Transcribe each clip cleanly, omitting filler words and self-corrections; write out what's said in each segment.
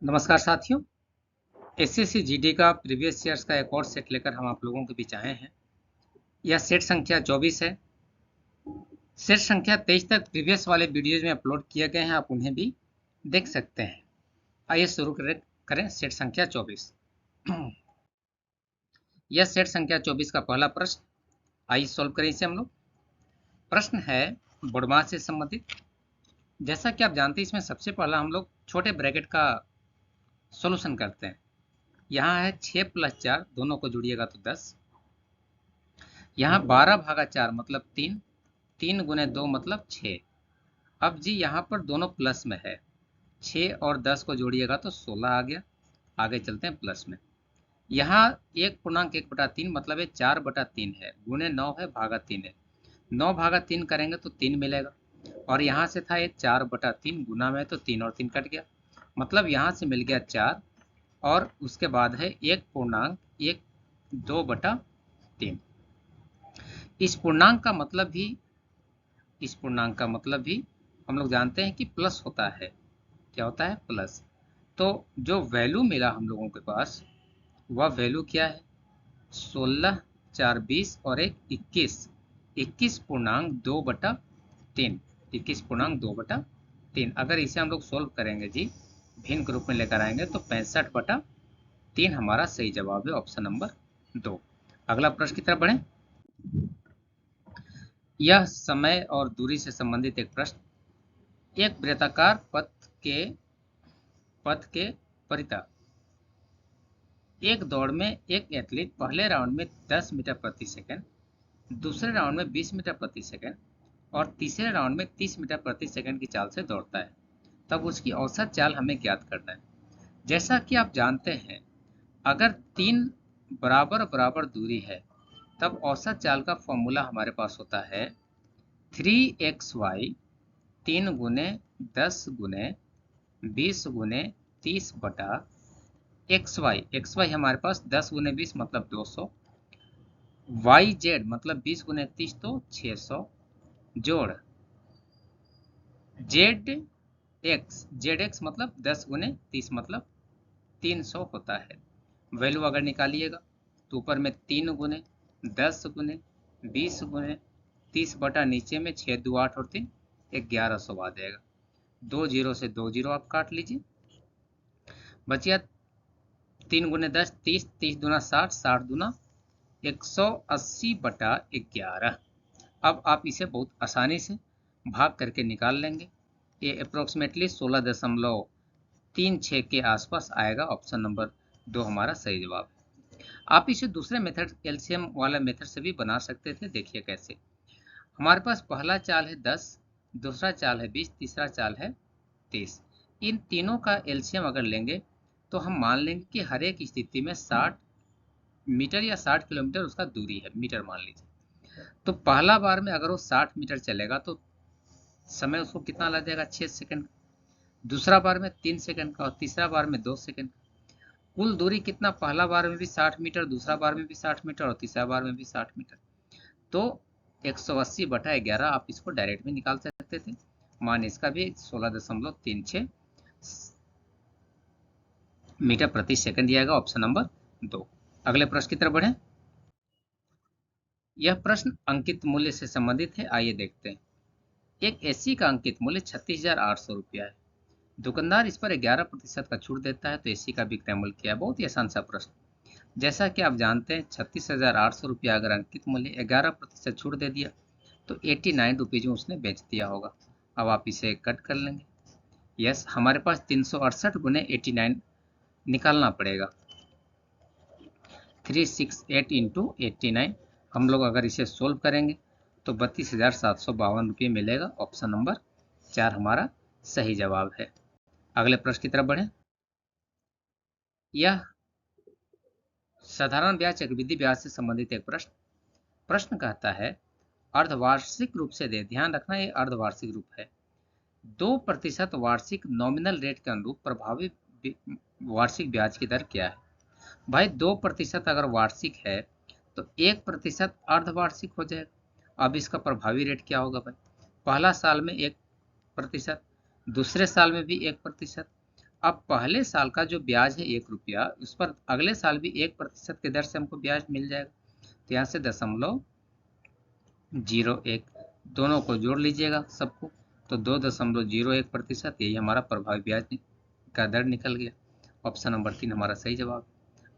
नमस्कार साथियों। SSC GD का प्रीवियस ईयर्स का एक और सेट लेकर हम आप लोगों के बीच आए हैं। यह सेट संख्या 24 है। सेट संख्या 23 तक प्रीवियस वाले वीडियोज में अपलोड किए गए हैं, आप उन्हें भी देख सकते हैं। आइए शुरू करें सेट संख्या 24। यह सेट संख्या 24 का पहला प्रश्न। आइए सॉल्व करें इसे हम लोग। प्रश्न है बोडमास से संबंधित। जैसा कि आप जानते हैं, इसमें सबसे पहला हम लोग छोटे ब्रैकेट का सॉल्यूशन करते हैं। यहाँ है 6 + 4, दोनों को जोड़िएगा तो 10। यहाँ 12/4 मतलब 3, 3 × 2 मतलब 6। अब जी यहाँ पर दोनों प्लस में है, 6 और 10 को जोड़िएगा तो 16 आ गया। आगे चलते हैं प्लस में। यहाँ 1.1/3 मतलब 4/3 है, गुने 9 है, भागा 3 है। 9/3 करेंगे तो 3 मिलेगा। और यहाँ से था ये 4/3, गुना में तो 3 और 3 कट गया, मतलब यहाँ से मिल गया 4। और उसके बाद है 1.2/3। इस पूर्णांक का मतलब भी हम लोग जानते हैं कि प्लस होता है। क्या होता है? प्लस। तो जो वैल्यू मिला हम लोगों के पास, वह वैल्यू क्या है? 16, 4 20 और 1 21। 21.2/3। 21.2/3। अगर इसे हम लोग सोल्व करेंगे जी, भिन्न के रूप में लेकर आएंगे तो 65/3 हमारा सही जवाब है, ऑप्शन नंबर 2। अगला प्रश्न की तरफ बढ़ें। यह समय और दूरी से संबंधित एक प्रश्न। एक वृत्ताकार पथ के परितः एक दौड़ में एक एथलीट पहले राउंड में 10 मीटर प्रति सेकंड, दूसरे राउंड में 20 मीटर प्रति सेकंड और तीसरे राउंड में 30 मीटर प्रति सेकंड की चाल से दौड़ता है। तब उसकी औसत चाल हमें ज्ञात करना है। जैसा कि आप जानते हैं, अगर 3 बराबर बराबर दूरी है, तब औसत चाल का फॉर्मूला हमारे पास होता है 3xy 3 × 10 × 20 × 30 बटा xy हमारे पास 10 × 20 मतलब 200, yz मतलब 20 × 30 तो 600, जोड़ zx मतलब 10 × 30 मतलब 300 होता है। वैल्यू अगर निकालिएगा तो ऊपर में 3 × 10 × 20 × 30 बटा नीचे में 6 2 8 और 3 1100 आ जाएगा। 2 जीरो से 2 जीरो आप काट लीजिए, बचिया 3 × 10 30, 30 दूना 60, 60 दूना 180/11। अब आप इसे बहुत आसानी से भाग करके निकाल लेंगे। ये अप्रोक्सीमेटली 16.36 के आसपास आएगा। ऑप्शन नंबर 2 हमारा सही जवाब है। आप इसे दूसरे मेथड, एलसीएम वाला मेथड से भी बना सकते थे। देखिए कैसे। हमारे पास पहला चाल है 10, दूसरा चाल है 20, तीसरा चाल है 30। इन तीनों का एलसीएम अगर लेंगे तो हम मान लेंगे कि हर एक स्थिति में 60 मीटर या 60 किलोमीटर उसका दूरी है, मीटर मान लीजिए। तो पहला बार में अगर वो 60 मीटर चलेगा तो समय उसको कितना लग जाएगा? 6 सेकंड। दूसरा बार में 3 सेकंड का और तीसरा बार में 2 सेकंड। कुल दूरी कितना? पहला बार में भी 60 मीटर, दूसरा बार में भी 60 मीटर और तीसरा बार में भी 60 मीटर। तो 180/11 आप इसको डायरेक्ट भी निकाल सकते थे। मान इसका भी 16.36 मीटर प्रति सेकंड दिया गया, ऑप्शन नंबर 2। अगले प्रश्न की तरफ बढ़ें। यह प्रश्न अंकित मूल्य से संबंधित है। आइए देखते हैं। एक एसी का अंकित मूल्य 36,800 रुपया है। दुकानदार इस पर 11% का छूट देता है, तो एसी का विक्रय मूल्य क्या है? बहुत ही आसान सा प्रश्न। जैसा कि आप जानते हैं, 36,800 रुपया अगर अंकित मूल्य, 11% छूट दे दिया तो 89 रुपीज में उसने बेच दिया होगा। अब आप इसे कट कर लेंगे। यस, हमारे पास 368 × 89 निकालना पड़ेगा। 368 × 89 हम लोग अगर इसे सोल्व करेंगे तो 32,752 रुपये मिलेगा। ऑप्शन नंबर 4 हमारा सही जवाब है। अगले प्रश्न की तरफ बढ़ें। यह साधारण ब्याज चक्रवृद्धि ब्याज से संबंधित एक प्रश्न कहता है, अर्धवार्षिक रूप से दे, ध्यान रखना ये अर्धवार्षिक रूप है, 2% वार्षिक नॉमिनल रेट के अनुरूप प्रभावी वार्षिक ब्याज की दर क्या है? भाई 2% अगर वार्षिक है तो 1% अर्धवार्षिक हो जाएगा। अब इसका प्रभावी रेट क्या होगा भाई? पहला साल में 1%, दूसरे साल में भी 1%, अब पहले साल का जो ब्याज है 1 रुपया, उस पर अगले साल भी 1% की दर से हमको ब्याज मिल जाएगा। तो यहाँ से 0.01 दोनों को जोड़ लीजिएगा सबको, तो 2.01%, यही हमारा प्रभावी ब्याज का दर निकल गया। ऑप्शन नंबर 3 हमारा सही जवाब।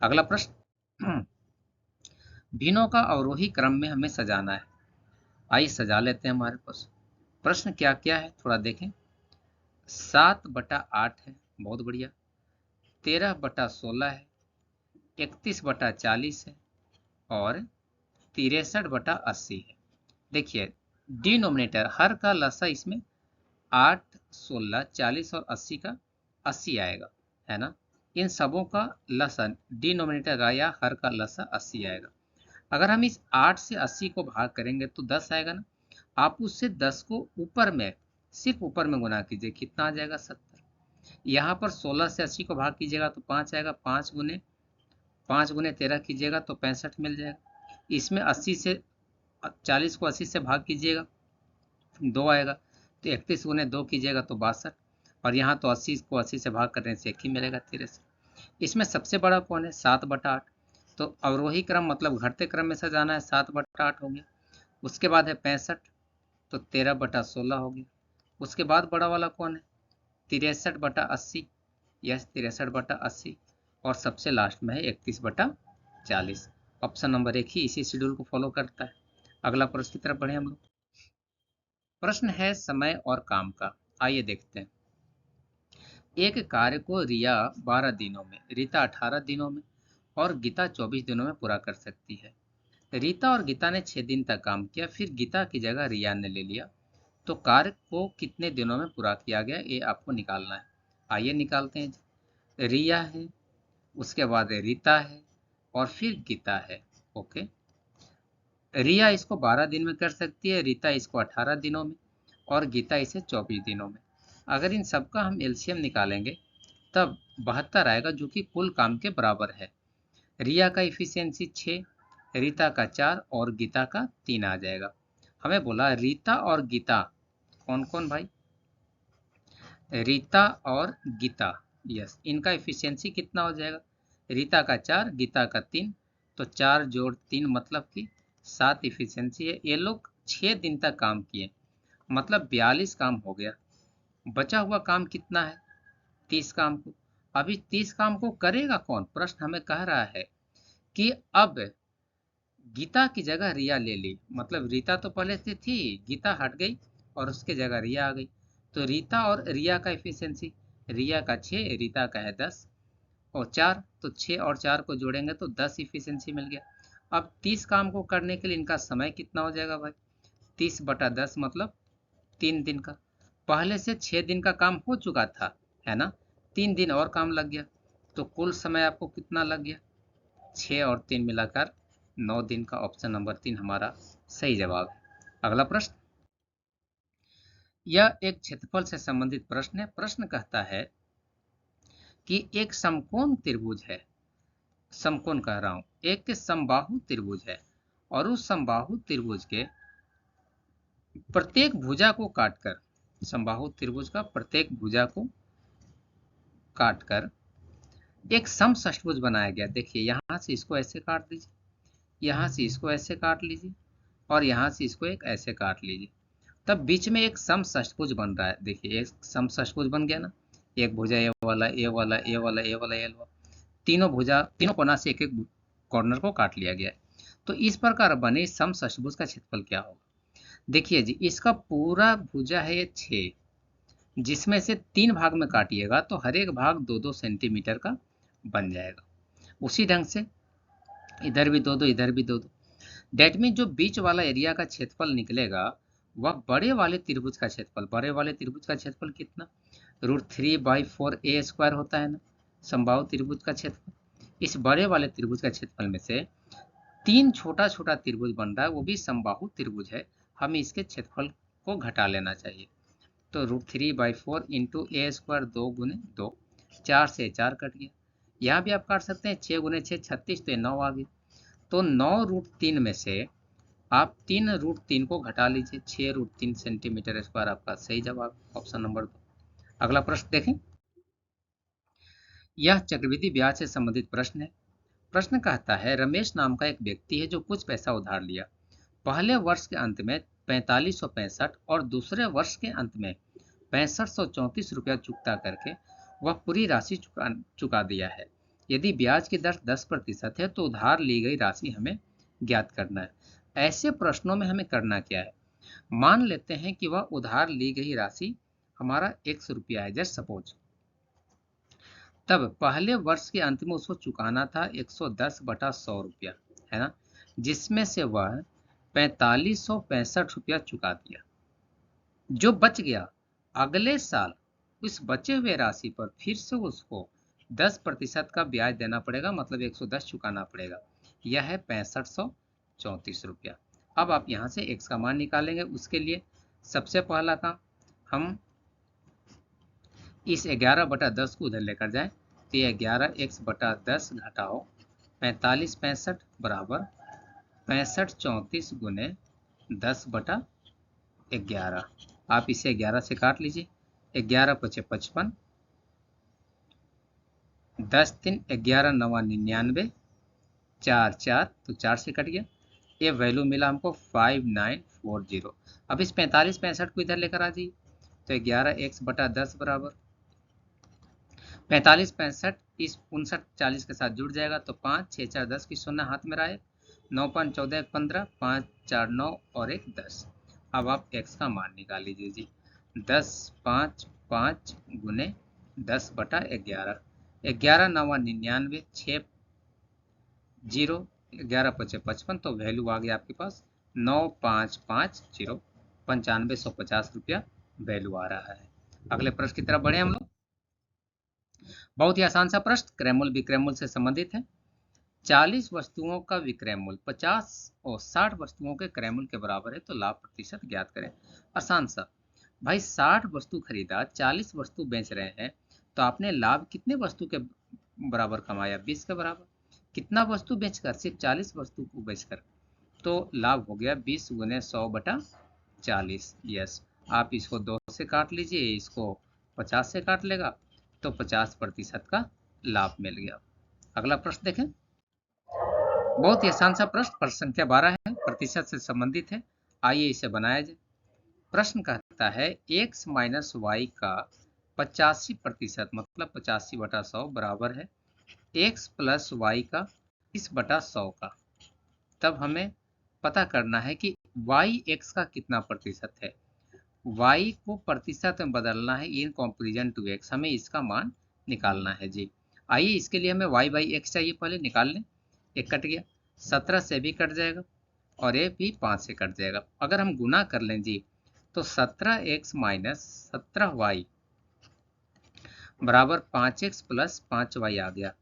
अगला प्रश्न, भिन्नों का अवरोही क्रम में हमें सजाना है। आइए सजा लेते हैं हमारे पास। प्रश्न क्या क्या है थोड़ा देखें। 7/8 है, बहुत बढ़िया। 13/16 है, 31/40 है और 63/80 है। देखिए डिनोमिनेटर हर का लसा इसमें 8, 16, 40 और 80 का 80 आएगा, है ना। इन सबों का लसा डिनोमिनेटर का या हर का लसा 80 आएगा। अगर हम इस 8 से 80 को भाग करेंगे तो 10 आएगा ना। आप उससे 10 को ऊपर में, सिर्फ ऊपर में गुना कीजिए, कितना आ जाएगा 70। यहाँ पर 16 से 80 को भाग कीजिएगा तो 5 आएगा, 5 गुने 13 कीजिएगा तो 65 मिल जाएगा। इसमें 80 से 40 को 80 से भाग कीजिएगा 2 आएगा, तो 31 गुने 2 कीजिएगा तो 62, और यहाँ तो 80 को 80 से भाग करने से 1 ही मिलेगा 63। इसमें सबसे बड़ा कौन है? 7/8। तो अवरोही क्रम मतलब घटते क्रम में सजाना है, 7/8 हो गया। उसके बाद है 65, तो 13/16 हो गया। उसके बाद बड़ा वाला कौन है? 63/80, यस 63/80, और सबसे लास्ट में है 31/40। ऑप्शन नंबर 1 ही इसी शेड्यूल को फॉलो करता है। अगला प्रश्न की तरफ बढ़े हम लोग। प्रश्न है समय और काम का। आइए देखते हैं। एक कार्य को रिया 12 दिनों में, रीता 18 दिनों में और गीता 24 दिनों में पूरा कर सकती है। रीता और गीता ने 6 दिन तक काम किया, फिर गीता की जगह रिया ने ले लिया, तो कार्य को कितने दिनों में पूरा किया गया, ये आपको निकालना है। आइए निकालते हैं। रिया है, उसके बाद रीता है और फिर गीता है। ओके, रिया इसको 12 दिन में कर सकती है, रीता इसको 18 दिनों में और गीता इसे 24 दिनों में। अगर इन सबका हम एलसीएम निकालेंगे तब 72 आएगा, जो कि कुल काम के बराबर है। रिया का इफिशियंसी 6, रीता का 4 और गीता का 3 आ जाएगा। हमें बोला रीता और गीता कौन कौन भाई? रीता और गीता, यस, इनका इफिशियंसी कितना हो जाएगा? रीता का 4, गीता का 3, तो 4 जोड़ 3 मतलब कि 7 इफिशियंसी है। ये लोग 6 दिन तक काम किए, मतलब 42 काम हो गया। बचा हुआ काम कितना है? 30 काम को। अभी 30 काम को करेगा कौन? प्रश्न हमें कह रहा है कि अब गीता की जगह रिया ले ली, मतलब रीता तो पहले से थी, गीता हट गई और उसके जगह रिया आ गई। तो रीता और रिया का इफिशियंसी, रिया का 6, रीता का है 10 और 4, तो 6 और 4 को जोड़ेंगे तो 10 इफिशियंसी मिल गया। अब 30 काम को करने के लिए इनका समय कितना हो जाएगा भाई? 30/10 मतलब 3 दिन का। पहले से 6 दिन का काम हो चुका था, है ना। 3 दिन और काम लग गया, तो कुल समय आपको कितना लग गया? 6 और 3 मिलाकर 9 दिन का। ऑप्शन नंबर 3 हमारा सही जवाब है। अगला प्रश्न, यह एक क्षेत्रफल से संबंधित प्रश्न है। प्रश्न कहता है कि एक समकोण त्रिभुज है, समकोण कह रहा हूं, एक समबाहु त्रिभुज है और उस समबाहु त्रिभुज के प्रत्येक भुजा को काटकर, समबाहु त्रिभुज का प्रत्येक भुजा को काटकर एक समषष्ठभुज बनाया गया। देखिए यहां से इसको ऐसे काट दीजिए, यहां से इसको ऐसे काट लीजिए और यहां से इसको एक ऐसे काट लीजिए, तब बीच में एक समषष्ठभुज बन रहा है। देखिए एक समषष्ठभुज बन गया ना। एक भुजा ए वाला, ए वाला, ए वाला, ए वाला, ए वाला, तीनों भुजा, तीनों कोना से एक एक कॉर्नर को काट लिया गया है। तो इस प्रकार बने समषष्ठभुज का क्षेत्रफल क्या होगा? देखिए जी, इसका पूरा भुजा है ये 6, जिसमें से 3 भाग में काटिएगा तो हर एक भाग 2-2 सेंटीमीटर का बन जाएगा। उसी ढंग से इधर भी 2-2, इधर भी 2-2। डेट मीन जो बीच वाला एरिया का क्षेत्रफल निकलेगा वह बड़े वाले त्रिभुज का क्षेत्रफल, बड़े वाले त्रिभुज का क्षेत्रफल कितना? √3/4a² होता है ना, समबाहु त्रिभुज का क्षेत्रफल। इस बड़े वाले त्रिभुज का क्षेत्रफल में से 3 छोटा छोटा त्रिभुज बन रहा है, वो भी समबाहु त्रिभुज है, हमें इसके क्षेत्रफल को घटा लेना चाहिए। तो √3/4 इंटू a², 2 × 2, 4 से 4 कट गया। यहाँ भी आप काट सकते हैं, 6 × 6 36, तो 9 आ गया। तो 9√3 में से आप 3√3 को घटा लीजिए, 6√3 सेंटीमीटर स्क्वायर आपका सही जवाब, ऑप्शन नंबर 2। अगला प्रश्न देखें। यह चक्रवृद्धि ब्याज से संबंधित प्रश्न है। प्रश्न कहता है रमेश नाम का एक व्यक्ति है जो कुछ पैसा उधार लिया। पहले वर्ष के अंत में 4565 और दूसरे वर्ष के अंत में 6534 रुपया चुकता करके वह पूरी राशि चुका दिया है। यदि ब्याज की दर 10% है तो उधार ली गई राशि हमें ज्ञात करना है। ऐसे प्रश्नों में हमें करना क्या है, मान लेते हैं कि वह उधार ली गई राशि हमारा 100 रुपया है जस्ट सपोज। तब पहले वर्ष के अंत में उसको चुकाना था 110/100 रुपया, है ना, जिसमें से वह 4565 रुपया चुका दिया। जो बच गया अगले साल उस बचे हुए राशि पर फिर से उसको 10% का ब्याज देना पड़ेगा, मतलब 110 चुकाना पड़ेगा। यह है 6534 रुपया। अब आप यहाँ से x का मान निकालेंगे। उसके लिए सबसे पहला काम, हम इस 11/10 को उधर लेकर जाएं तो ये 11x/10 घटाओ 4565 बराबर 6534 गुने 10/11। आप इसे 11 से काट लीजिए। 11 पचे 55, 10 3 11 9 99, 4 4 तो 4 से कट गया। ये वैल्यू मिला हमको 5940। अब इस 4565 को इधर लेकर आ जाइए तो 11x/10 बराबर 4565 इस 5940 के साथ जुड़ जाएगा तो 5 6 4 10 की 0 हाथ में रहा, 9 5 14 15, 5 4 9 और 1 10। अब आप x का मान निकाल लीजिए जी। 10 5 5 गुने 10/11, 11 9 99, 6 0, 11 पचे 55 तो वैल्यू आ गया आपके पास 9550, 9550 रुपया वैल्यू आ रहा है। अगले प्रश्न की तरफ बढ़े हम लोग। बहुत ही आसान सा प्रश्न, क्रयमूल्य विक्रयमूल्य से संबंधित है। 40 वस्तुओं का विक्रय मूल्य 50 और 60 वस्तुओं के क्रय मूल्य के बराबर है तो लाभ प्रतिशत ज्ञात करें। आसान सा भाई, 60 वस्तु खरीदा, 40 वस्तु बेच रहे हैं तो आपने लाभ कितने वस्तु के बराबर कमाया? 20 के बराबर। कितना वस्तु बेचकर? सिर्फ 40 वस्तु को बेचकर, तो लाभ हो गया 20 गुने 100/40। यस, आप इसको 2 से काट लीजिए, इसको 50 से काट लेगा तो 50% का लाभ मिल गया। अगला प्रश्न देखें, बहुत ही आसान सा प्रश्न, प्रश्न संख्या 12 है, प्रतिशत से संबंधित है। आइए इसे बनाया जाए। प्रश्न कहता है x माइनस वाई का 85% मतलब 85/100 बराबर है x प्लस वाई का 20/100 का। तब हमें पता करना है कि y x का कितना प्रतिशत है। y को प्रतिशत में बदलना है इन कंपैरिजन टू x, हमें इसका मान निकालना है जी। आइए इसके लिए हमें y/x चाहिए, पहले निकाल लें। एक कट गया, 17 से भी कट जाएगा और ये भी 5 से कट जाएगा। अगर हम गुना कर लें जी तो 17x माइनस 17y बराबर 5x प्लस 5y आ गया।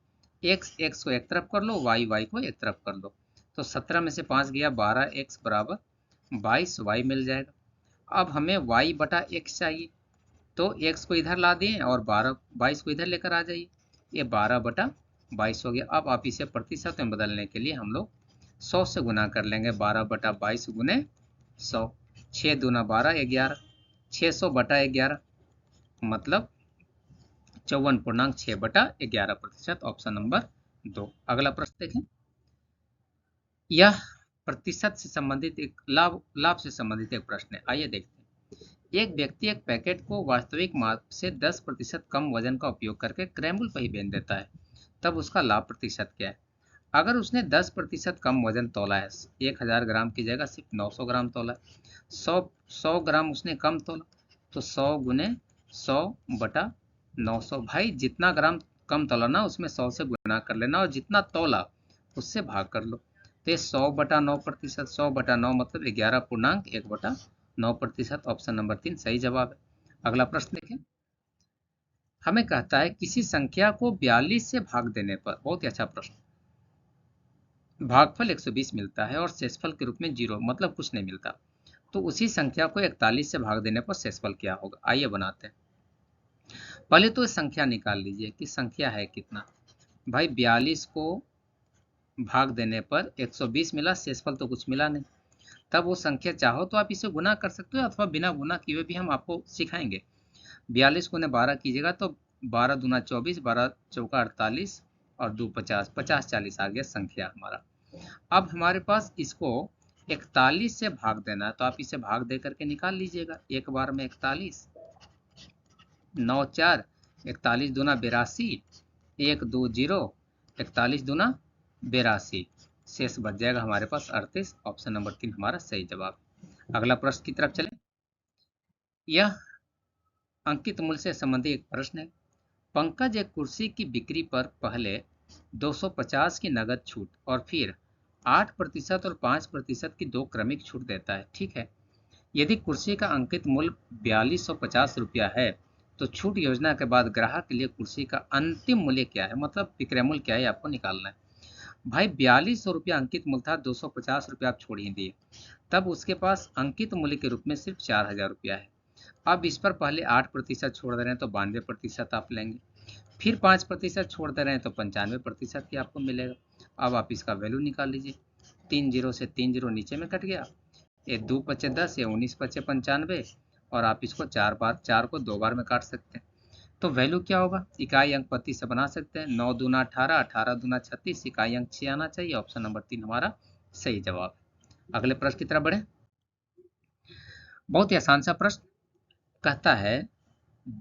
x को एक तरफ कर लो, y को एक तरफ कर लो, तो 17 में से 5 गया, 12x बराबर 22y मिल जाएगा। अब हमें y/x चाहिए तो x को इधर ला दिए और 22 को इधर लेकर आ जाइए, ये 12/22 हो गया। अब आप इसे प्रतिशत में बदलने के लिए हम लोग 100 से गुना कर लेंगे। 12/22 गुने 100, 6 दूना 12, 11, 600/11 मतलब 54.6/11%, ऑप्शन नंबर 2। अगला प्रश्न देखें, यह प्रतिशत से संबंधित एक लाभ से संबंधित एक प्रश्न है। आइए देखते हैं। एक व्यक्ति एक पैकेट को वास्तविक माप से 10% कम वजन का उपयोग करके क्रय मूल्य पर ही बेच देता है, तब उसका लाभ प्रतिशत क्या है? अगर उसने 10% कम वजन तोला है, 1000 ग्राम की जगह सिर्फ 900 ग्राम तोला, 100 ग्राम उसने कम तोला, तो 100 गुने 100/900। भाई जितना ग्राम कम तोला ना उसमें 100 से गुना कर लेना और जितना तोला उससे भाग कर लो, तो 100/9%, 100/9 मतलब 11.1/9%, ऑप्शन नंबर 3 सही जवाब है। अगला प्रश्न देखें, हमें कहता है किसी संख्या को 42 से भाग देने पर, बहुत ही अच्छा प्रश्न, भागफल 120 मिलता है और शेषफल के रूप में 0 मतलब कुछ नहीं मिलता, तो उसी संख्या को 41 से भाग देने पर शेषफल क्या होगा? आइए बनाते हैं। पहले तो संख्या निकाल लीजिए कि संख्या है कितना। भाई 42 को भाग देने पर 120 मिला, शेषफल तो कुछ मिला नहीं। तब वो संख्या चाहो तो आप इसे गुना कर सकते हो अथवा बिना गुना किए भी हम आपको सिखाएंगे। 42 गुने 12 कीजिएगा तो 12 दूना 24, 12 चौका 48 और 2 50, 50 40 आ गया संख्या हमारा। अब हमारे पास इसको 41 से भाग देना है, तो आप इसे भाग दे करके निकाल लीजिएगा। एक बार में 41, 9 4, 41 दूना 82, 1 2 0, 41 दूना 82, शेष बच जाएगा हमारे पास 38। ऑप्शन नंबर 3 हमारा सही जवाब। अगला प्रश्न की तरफ चले। यह अंकित मूल्य से संबंधित एक प्रश्न है। पंकज एक कुर्सी की बिक्री पर पहले 250 की नगद छूट और फिर 8% और 5% की दो क्रमिक छूट देता है, ठीक है। यदि कुर्सी का अंकित मूल्य 4250 रुपया है तो छूट योजना के बाद ग्राहक के लिए कुर्सी का अंतिम मूल्य क्या है, मतलब विक्रय मूल्य क्या है, आपको निकालना है। भाई 4200 रुपया अंकित मूल्य था, 250 रुपया आप छोड़ ही दिए, तब उसके पास अंकित मूल्य के रूप में सिर्फ 4000 रुपया है। अब इस पर पहले 8% छोड़ दे रहे हैं तो 92% आप लेंगे, फिर 5% छोड़ दे रहे हैं तो 95% की आपको मिलेगा। अब आप इसका वैल्यू निकाल लीजिए। 3 जीरो से 3 जीरो नीचे में कट गया, ये 2 पचे 10, ये 19 पचे 95, और आप इसको 4 को 2 बार में काट सकते हैं। तो वैल्यू क्या होगा, इकाई अंक पत्ती से बना सकते हैं। 9 दूना 18, 18 दूना 36, इकाई अंक 6 आना चाहिए। ऑप्शन नंबर 3 हमारा सही जवाब। अगले प्रश्न की तरफ बढ़े। बहुत ही आसान सा प्रश्न कहता है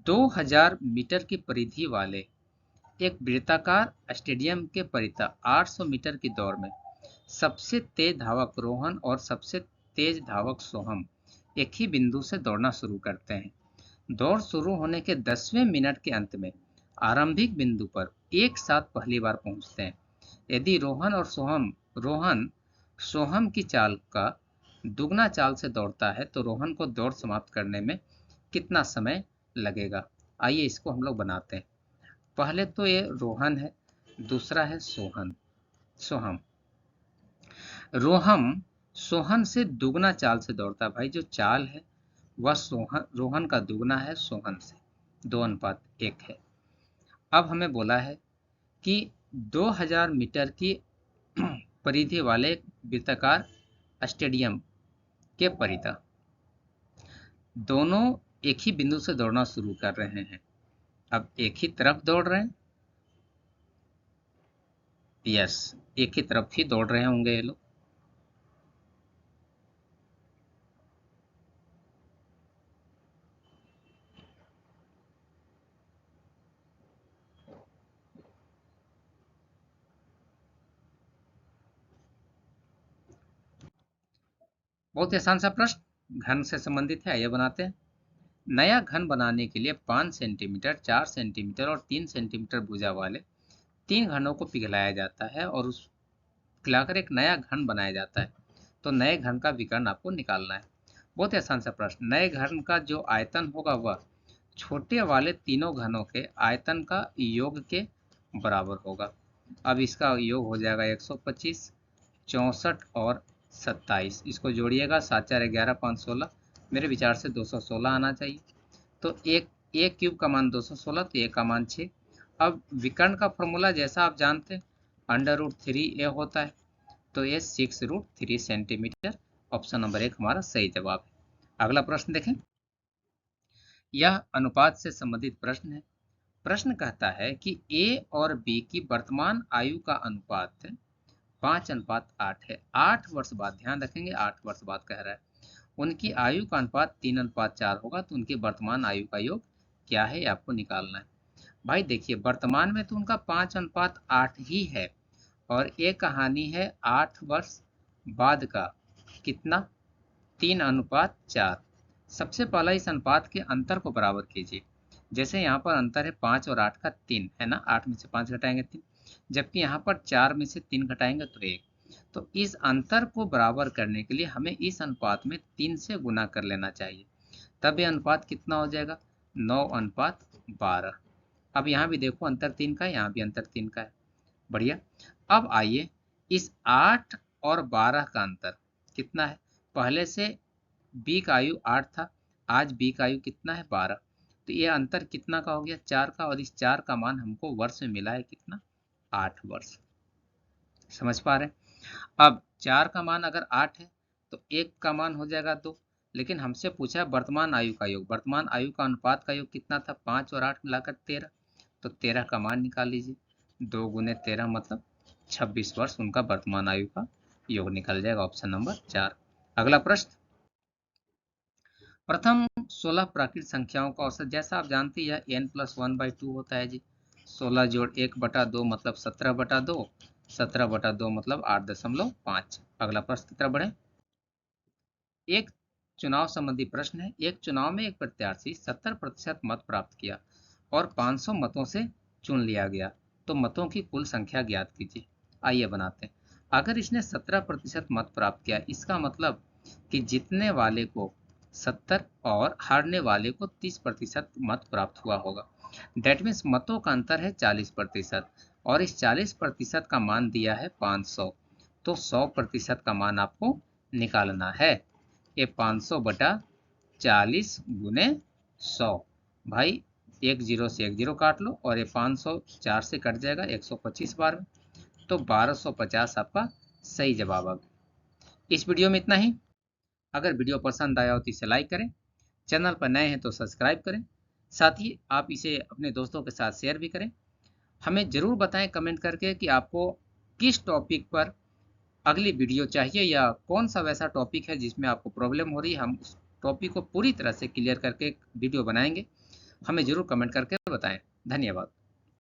2000 मीटर की परिधि वाले एक वृत्ताकार स्टेडियम के परितः 800 मीटर की दौड़ में सबसे तेज धावक रोहन और सबसे तेज धावक सोहम एक ही बिंदु से दौड़ना शुरू करते हैं। दौड़ शुरू होने के 10वें मिनट के अंत में आरंभिक बिंदु पर एक साथ पहली बार पहुंचते हैं। यदि रोहन सोहम की चाल का दुगना चाल से दौड़ता है तो रोहन को दौड़ समाप्त करने में कितना समय लगेगा। आइए इसको हम लोग बनाते हैं। पहले तो ये रोहन है, दूसरा है सोहम। सोहन से दुगना चाल से दौड़ता है। भाई जो चाल है वह रोहन का दुगना है सोहन से, 2:1 है। अब हमें बोला है कि 2000 मीटर की परिधि वाले वृत्ताकार स्टेडियम के परितः दोनों एक ही बिंदु से दौड़ना शुरू कर रहे हैं। अब एक ही तरफ दौड़ रहे हैं, यस, एक ही तरफ ही दौड़ रहे होंगे ये लोग। बहुत ही आसान सा प्रश्न घन से संबंधित है, आइए बनाते हैं। नया घन बनाने के लिए 5 सेंटीमीटर, 4 सेंटीमीटर और 3 सेंटीमीटर भुजा वाले 3 घनों को पिघलाया जाता है और उस पिघलाकर एक नया घन बनाया जाता है। तो नए घन का विकर्ण आपको निकालना है। बहुत ही आसान सा प्रश्न। नए घन का जो आयतन होगा वह छोटे वाले तीनों घनों के आयतन का योग के बराबर होगा। अब इसका योग हो जाएगा 125, 64 और 27। इसको जोड़िएगा, 7 4 11 5 16, मेरे विचार से 216 आना चाहिए। तो एक क्यूब का मान 216, तो एक का मान 6। अब विकर्ण का फॉर्मूला जैसा आप जानते हैं, √3a होता है, तो ये 6√3 सेंटीमीटर। ऑप्शन नंबर 1 हमारा सही जवाब है। अगला प्रश्न देखें। यह अनुपात से संबंधित प्रश्न है। प्रश्न कहता है कि ए और बी की वर्तमान आयु का अनुपात 5:8 है। 8 वर्ष बाद, ध्यान रखेंगे 8 वर्ष बाद कह रहा है, उनकी आयु का अनुपात 3:4 होगा। तो उनकी वर्तमान आयु का योग क्या है, आपको निकालना है। भाई देखिए वर्तमान में तो उनका 5:8 ही है, और एक कहानी है 8 वर्ष बाद का कितना, 3:4। सबसे पहला इस अनुपात के अंतर को बराबर कीजिए। जैसे यहाँ पर अंतर है 5 और 8 का 3 है ना, 8 में से 5 घटाएंगे 3, जबकि यहाँ पर 4 में से 3 घटाएंगे तो 1। तो इस अंतर को बराबर करने के लिए हमें इस अनुपात में 3 से गुना कर लेना चाहिए, तब ये अनुपात कितना हो जाएगा, 9:12। अब यहाँ भी देखो अंतर 3 का है, यहाँ भी अंतर 3 का है, बढ़िया। अब आइए इस 8 और 12 का अंतर कितना है। पहले से बी का आयु 8 था, आज बी का आयु कितना है, 12। तो ये अंतर कितना का हो गया, 4 का, और इस 4 का मान हमको वर्ष में मिला है कितना, 8 वर्ष। समझ पा रहे हैं। अब 4 का मान अगर 8 है तो 1 का मान हो जाएगा 2, लेकिन हमसे पूछा है वर्तमान आयु का योग। वर्तमान आयु का अनुपात का योग कितना था, 5 और 8 मिलाकर 13। तो 13 का मान निकाल लीजिए। 2 गुने 13 मतलब 26 वर्ष उनका वर्तमान आयु का योग निकल जाएगा। Option number 4। अगला प्रश्न, प्रथम 16 प्राकृत संख्याओं का औसत, जैसा आप जानते हैं n+1/2 होता है जी। 16 जोड़ 1/2 मतलब 17/2, 17/2 मतलब 8.5। अगला प्रश्न की तरफ बढ़े। एक चुनाव संबंधी प्रश्न है। एक चुनाव में एक प्रत्याशी 70% मत प्राप्त किया और 500 मतों से चुन लिया गया, तो मतों की कुल संख्या ज्ञात कीजिए। आइए बनाते हैं। अगर इसने 17% मत प्राप्त किया, इसका मतलब कि जीतने वाले को 70 और हारने वाले को 30% मत प्राप्त हुआ होगा। डेट मीन्स मतों का अंतर है 40% और इस 40% का मान दिया है 500, तो 100% का मान आपको निकालना है। ये 500 बटा 40 गुने 100। भाई एक जीरो से एक जीरो काट लो और ये 500 4 से कट जाएगा 125 बार में, तो 1250 आपका सही जवाब आ गया। इस वीडियो में इतना ही। अगर वीडियो पसंद आया हो तो इसे लाइक करें, चैनल पर नए हैं तो सब्सक्राइब करें, साथ ही आप इसे अपने दोस्तों के साथ शेयर भी करें। हमें ज़रूर बताएं कमेंट करके कि आपको किस टॉपिक पर अगली वीडियो चाहिए या कौन सा वैसा टॉपिक है जिसमें आपको प्रॉब्लम हो रही है। हम उस टॉपिक को पूरी तरह से क्लियर करके वीडियो बनाएंगे। हमें ज़रूर कमेंट करके बताएं। धन्यवाद।